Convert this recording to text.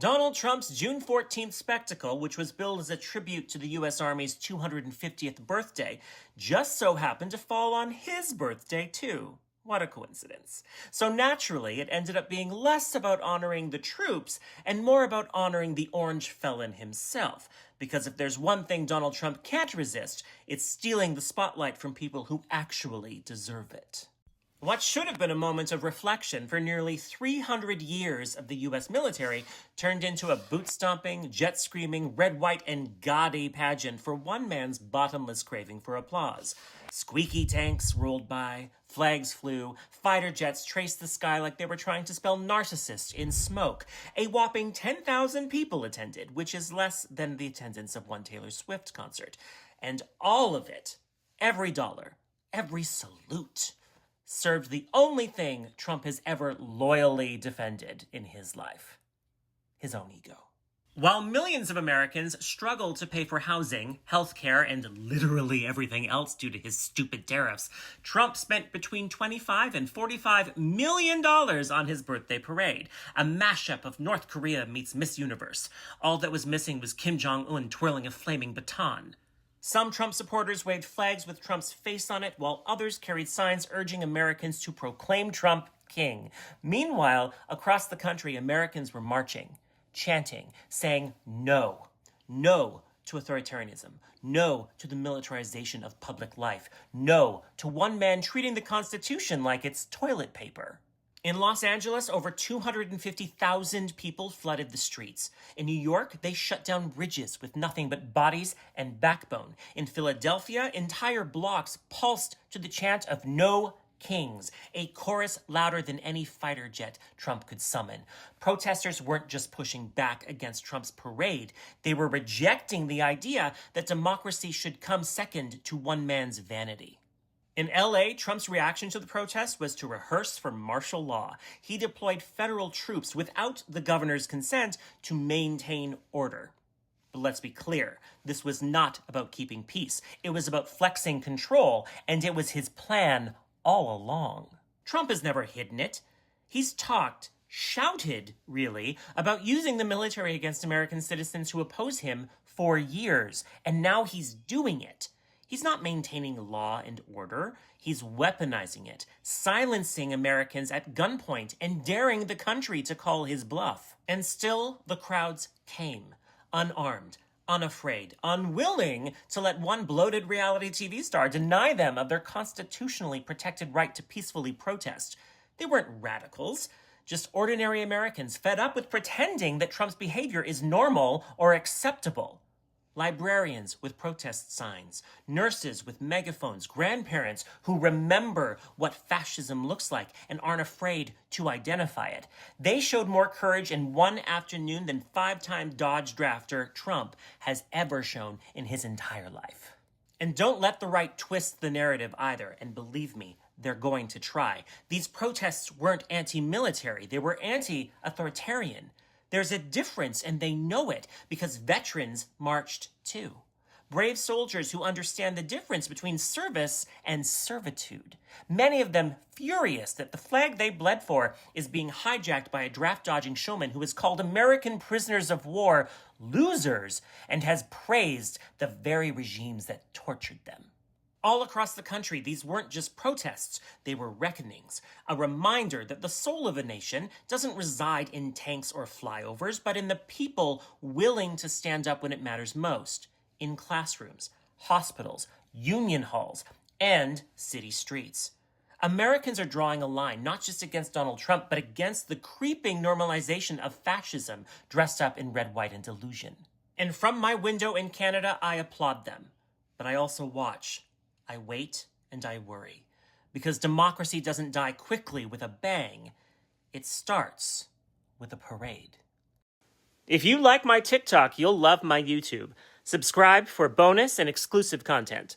Donald Trump's June 14th spectacle, which was billed as a tribute to the U.S. Army's 250th birthday, just so happened to fall on his birthday, too. What a coincidence. So naturally, it ended up being less about honoring the troops and more about honoring the orange felon himself. Because if there's one thing Donald Trump can't resist, it's stealing the spotlight from people who actually deserve it. What should have been a moment of reflection for nearly 300 years of the U.S. military turned into a boot-stomping, jet-screaming, red, white, and gaudy pageant for one man's bottomless craving for applause. Squeaky tanks rolled by, flags flew, fighter jets traced the sky like they were trying to spell narcissist in smoke. A whopping 10,000 people attended, which is less than the attendance of one Taylor Swift concert. And all of it, every dollar, every salute, served the only thing Trump has ever loyally defended in his life: his own ego. While millions of Americans struggle to pay for housing, healthcare, and literally everything else due to his stupid tariffs, Trump spent between $25 and $45 million on his birthday parade, a mashup of North Korea meets Miss Universe. All that was missing was Kim Jong-un twirling a flaming baton. Some Trump supporters waved flags with Trump's face on it, while others carried signs urging Americans to proclaim Trump king. Meanwhile, across the country, Americans were marching, chanting, saying no. No to authoritarianism. No to the militarization of public life. No to one man treating the Constitution like it's toilet paper. In Los Angeles, over 250,000 people flooded the streets. In New York, they shut down bridges with nothing but bodies and backbone. In Philadelphia, entire blocks pulsed to the chant of "No Kings," a chorus louder than any fighter jet Trump could summon. Protesters weren't just pushing back against Trump's parade. They were rejecting the idea that democracy should come second to one man's vanity. In LA, Trump's reaction to the protests was to rehearse for martial law. He deployed federal troops without the governor's consent to maintain order. But let's be clear, this was not about keeping peace. It was about flexing control, and it was his plan all along. Trump has never hidden it. He's shouted, really, about using the military against American citizens who oppose him for years, and now he's doing it. He's not maintaining law and order. He's weaponizing it, silencing Americans at gunpoint, and daring the country to call his bluff. And still, the crowds came, unarmed, unafraid, unwilling to let one bloated reality TV star deny them of their constitutionally protected right to peacefully protest. They weren't radicals, just ordinary Americans fed up with pretending that Trump's behavior is normal or acceptable. Librarians with protest signs, nurses with megaphones, grandparents who remember what fascism looks like and aren't afraid to identify it. They showed more courage in one afternoon than five-time Dodge drafter Trump has ever shown in his entire life. And don't let the right twist the narrative either, and believe me, they're going to try. These protests weren't anti-military, they were anti-authoritarian. There's a difference, and they know it, because veterans marched too. Brave soldiers who understand the difference between service and servitude. Many of them furious that the flag they bled for is being hijacked by a draft-dodging showman who has called American prisoners of war losers and has praised the very regimes that tortured them. All across the country, these weren't just protests, they were reckonings. A reminder that the soul of a nation doesn't reside in tanks or flyovers, but in the people willing to stand up when it matters most. In classrooms, hospitals, union halls, and city streets. Americans are drawing a line, not just against Donald Trump, but against the creeping normalization of fascism dressed up in red, white, and delusion. And from my window in Canada, I applaud them. But I also watch. I wait and I worry, because democracy doesn't die quickly with a bang. It starts with a parade. If you like my TikTok, you'll love my YouTube. Subscribe for bonus and exclusive content.